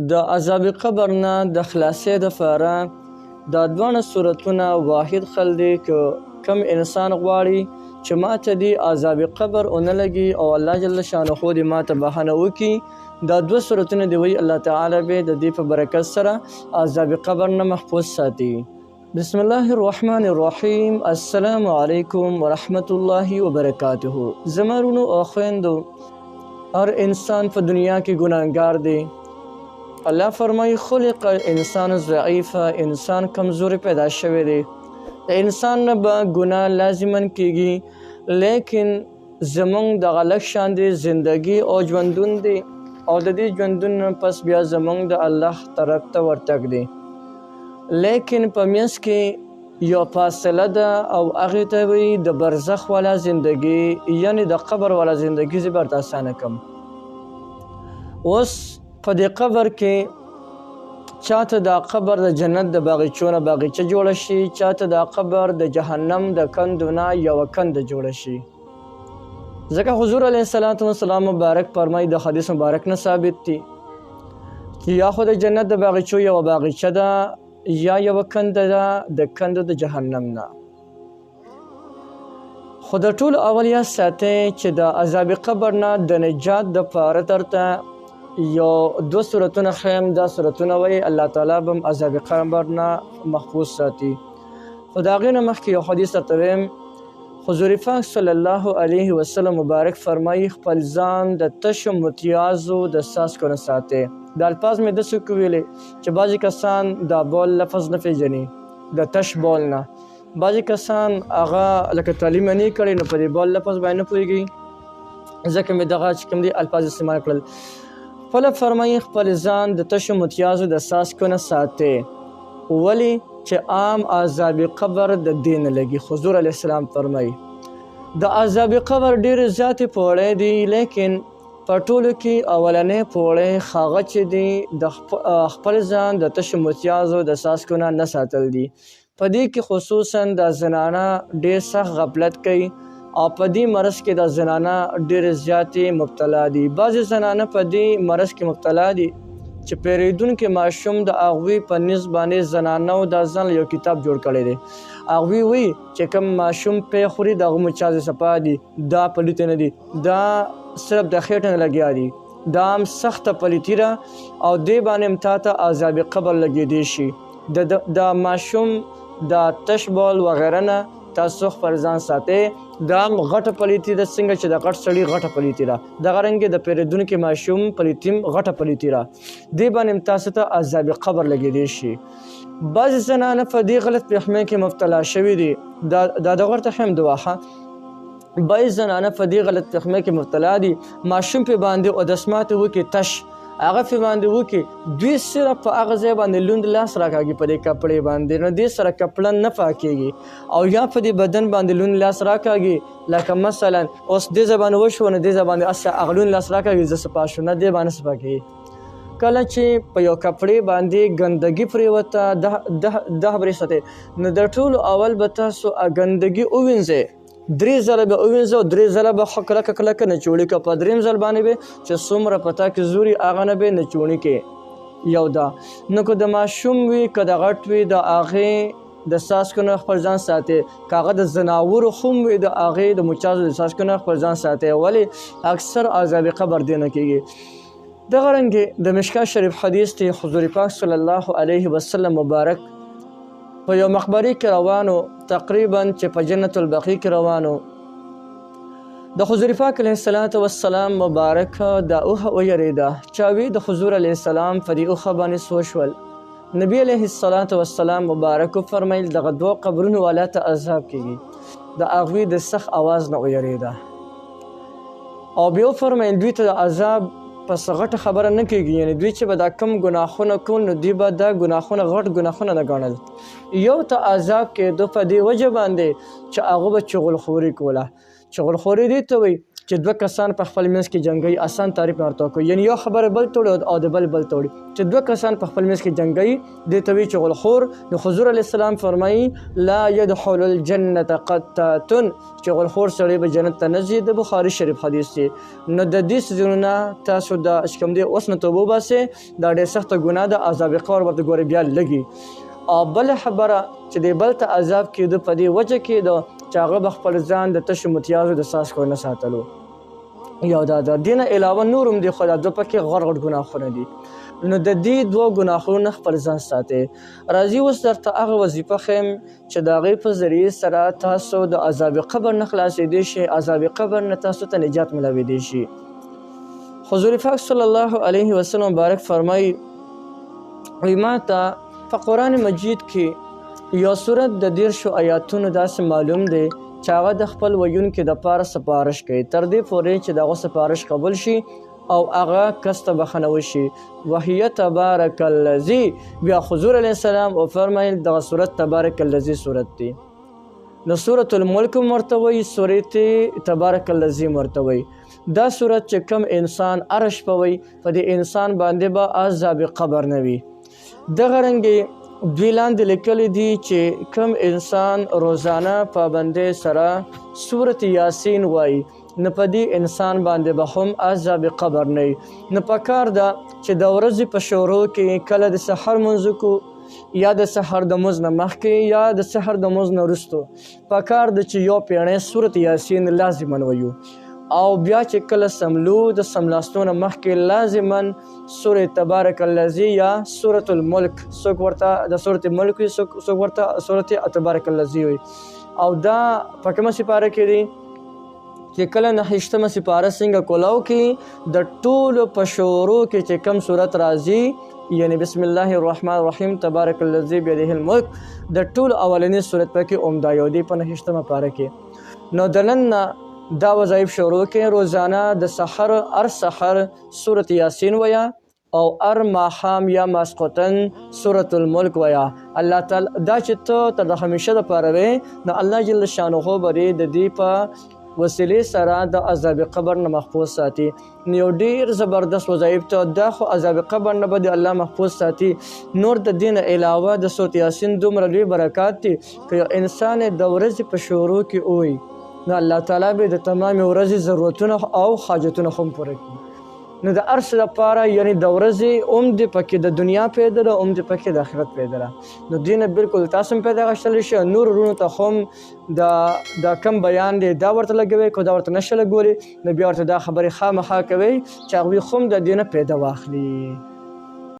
د عذاب قبر نه د خلاصې دپاره دا دواړه صورتونه واحد خل دی که کم انسان غواړي چې ماته دې عذاب قبر ونه لګي او الله جل شانه دې ماته بهانه وکړي، دا دوه صورتونه دی وی الله تعالی به د دې په برکت سره عذاب قبر نه محفوظ ساتي. بسم الله الرحمن الرحیم. السلام علیکم ورحمت الله وبرکاته. زمرونو او خویندو، هر انسان په دنیا کې ګناهګار دی. الله فرمایي خلق انسان ضعیفه، انسان کمزوری پیدا شوی دی. د انسان نه به ګناه لازمن کیږي، لیکن زمونږ دغه لږ شان دی زندگی او ژوندون دی، او د دې ژوندون نه پس بیا زمونږ د الله طرف ته ورتګ دی. لیکن په منځ کې یو فاصله ده او هغې ته وایي د برزخ والا زندگی، یعنی د قبر والا زندگی. زه به ورته اسانه کړم. اوس په دې قبر کې چاته دا قبر د جنت د باغچو نه باغچه جوړه شي، چاته دا قبر د جهنم د کندو نه یوه کنده جوړه شي. ځکه حضور علیه السلام مبارک فرمایي، د حدیث مبارک نه ثابت دي چې یا خو د جنت د باغچو یوه باغچه ده یا یوه کنده ده د کندو د جهنم نه. خو د ټولو اول یاد ساتئ چې د عذاب قبر نه د نجات دپاره درته یو دو صورتونه ښیم. دا صورتونه وایي الله تعالی به عذاب قبر نه محفوظ ساتي. خو د هغې نه مخکې یو حدیث درته ویم. حضور پاک صلی الله علیه وسلم مبارک فرمایي خپل ځان د تشو متیازو د څاڅکو نه ساتئ. دا الفاظ مې داسې ویلې چې بعضې کسان دا بول لفظ نه پېژني، د تش بول نه. بعضې کسان هغه لکه تعلیم یې نه کړی نو په دې بول لفظ باندې نه پوهېږي، ځکه مې دغه چې کوم دي الفاظ استعمال کړل. خپله فرمایي خپل ځان د تشو متیازو د څاڅکو نه ساتئ. ولې چې عام عذاب قبر د دې نه لګي. حضور علیه السلام فرمایي د عذاب قبر ډېرې زیاتې پوړۍ دي، لیکن په ټولو کې اولنۍ پوړۍ هغه چې دی د خپل ځان د تشو متیازو د څاڅکو نه ساتل دي. په دې کې خصوصا د زنانه ډېر سخت غفلت کوي او په دې مرض کې د زنانه ډېرې زیاتې مبتلا دي. بعضې زنانه په دې مرض کې مبتلا دي چې پیریدونکي ماشوم د هغوی په نیز باندې زنانو دا ځان یو کتاب جوړ کړی دی. هغوی وایي چې کوم ماشوم پی خوري د هغه مچازې صفا دي، دا پلیته نه دي، دا صرف د خېټې نه لګیا دي، دا هم سخته پلیتي ده او دې باندې هم تا ته عذاب قبر لګېدی شي. د ماشوم دا تش بول وغیره نه تاسو خپل ځان ساتئ. دا هم غټه پلیتي ده، څنګه چې د غټ سړي غټه پلیتي ده، دغه رنګې د پیرودونکي ماشوم پلیتي هم غټه پلیتي ده. دې باندې هم تاسو ته عذاب قبر لګېدی شي. بعضې زنانه په دې غلط فهمۍ کې مبتلا شوي دي. دا د غورته هم دواخه بعضې زنانه په دې غلط فهمۍ کې مبتلا دي. ماشوم پې باندې اودسماتې وکړي تش، هغه پې باندې وکړي، دوی صرف په هغه ځای باندې لوند لاس راکاږي په دې کپړې باندې، نو دې سره کپړه نه پاکېږي. او یا په دې بدن باندې لوند لاس راکاږي، لکه مثلا اوس دې ځای باندې وشو نو دې ځای باندې هغه لوند لاس راکاږي زه صفا شو، نه دې باندې صفا کېږي. کله چې په یو کپړې باندې ګندګي پرېوته 10 برېښتې، نو د ټولو اول به تاسو ګندګي ووینځئ، 3 ځله به ووینځئ او 3 ځله به ښه کلکه نچوړي کړه. په 3م ځل باندې به چې څومره په تا کې زوري هغه نه به نچوړي کې. یو دا نو که د ماشوم وي که د غټ وي د هغې د څاڅکو نه خپل ځان ساتئ. که هغه د زناورو خم وي د هغې د مچازو د څاڅکو نه خپل ځان ساتئ. ولې اکثر عذاب قبر دې نه کېږي. دغه رنګې د مشکا شریف حدیث دی حضور پاک صلی الله علیه وسلم مبارک په یو مقبرې کې روانو، تقریبا چې په جنت البقیع کې روانو. د حضور پاک علیه السلام مبارک دا اوښه ویرېده. چا وی د حضور علیه السلام په دې اوښه باندې څه وشول؟ نبی علیه السلام مبارک وفرمیل دغه 2 قبرونو والا ته عذاب کېږي. د هغوی د سخت اواز نه ویرېده او بیا وفرمیل دوی ته د عذاب پس غټه خبره نه کېږي، یعنی دوی چې به دا کم ګناهونه کول نو دوی به دا ګناهونه غټ ګناهونه نه ګڼل. یو ته عذاب کېدو په دې وجه باندې چې هغه به چغلخوري کوله. چغلخوري دې ته وایي چې دوه کسان په خپل منځ کې جنګي آسان تعریف ورته کوي یعنی یو خبره بل توړي او د بل توړي چې دوه کسان په خپل منځ کې جنګي د توی چې غلخور نو حضور علی السلام فرمایي لا يدخل الجنه قطات چې غلخور سړی به جنت ته نه ځي د بخاری شریف حدیث دی نو د دې سيزونه تاسو د اشکم دی اوس نه توبه باسه دا ډېر سخت ګناه ده عذاب قبر ورته ګوري بیا لګي او بل خبره چې د بل ته عذاب کېده په دې وجه کې چې هغه خپل ځان د تشو متیازو د ساس کو نه ساتلو یو دا د دین علاوه نورم دی خو دا د پکې غړ ګناهونه دي نو د دې دوه ګناهونو خپل ځان ساتي راځي اوس درته هغه وظیفه خیم چې د هغې په ذریعې سره تاسو د عذاب قبر نه خلاصېدی شي عذاب قبر نه تاسو ته نجات ملاویدی شي حضور پاک صلی الله علیه وسلم مبارک فرمایي وی ما ته په قرآن مجید کې یو صورت د 10 آیاتونو داسې معلوم دی چې هغه د خپل ویونکي دپاره سپارش کوي تر دې پورې چې د هغه سپارش قبول شي او هغه کس ته بخښنه وشي وهي تبارک الذي بیا حضور علیه السلام وفرمایل دغه صورت تبارک الذي صورت دی نو سورة الملک ورته وایي صورت تبارک الذي ورته وایي دا صورت چې کوم انسان عرش په وایي په دې انسان باندې به عذاب قبر نه وي دغه رنګې دوی لاندې لیکلی دي چې کوم انسان روزانه پابندۍ سره سورت یاسین وایي نو په دې انسان باندې به هم عذاب قبر نه وي نو پکار ده چې د ورځې په شروع کې کله د سحر لمونځ وکړو یا د سحر د لمونځ نه مخکې یا د سحر د لمونځ نه وروسته پکار ده چې یو پیړۍ سورت یاسین لازما ویو او بیا چې کله سملو د سملاستو نه مخکې لازما سورة تبارک الذي یا سورة الملک څوک ورته د سورة ملک وي څوک ورته سورة تبارک الذي وي او دا په کومه سپاره کې دی چې کله 9مه سپاره څنګه کولاو کې د ټولو په شروع کې چې کم صورت راځي یعنی بسم الله الرحمن الرحیم تبارک الذي بيده الملک د ټولو اولنی صورت پکې عمده یو دی په 9مه پاره کې نو د نن دا وظایف شروع کې روزانه د سحر هر سحر سورت یاسین ویا او هر ماښام یا ماسخوتن سورت الملک ویا الله تعالی دا چې ته د همیشه دپاره وې نو الله جل شانه به د دې په وسیلې سره د عذاب قبر نه محفوظ ساتي نو یو ډېر زبردست وظایف ته دا خو عذاب قبر نه به د الله محفوظ ساتي نور د دین علاوه د سورت یاسین دومره لوی برکات دي که یو انسان د ورځې په شروع کې ووایي نو الله تعالی به د تمامې ورځې ضرورتونه او حاجتونه هم پوره کړي نو د هر څه لپاره یعنی د ورځې دې پکې د دنیا پیدا ده دې پکې د آخرت پیدا ده نو دې نه بالکل تاسو هم پیدا غشتلی شي نور وروڼو ته هم دا کم بیان دی دا ورته لګوئ که دا ورته نشه لګولي نو بیا ورته دا خبرې خامخا کوئ چې هغوی هم د دې نه پیدا واخلي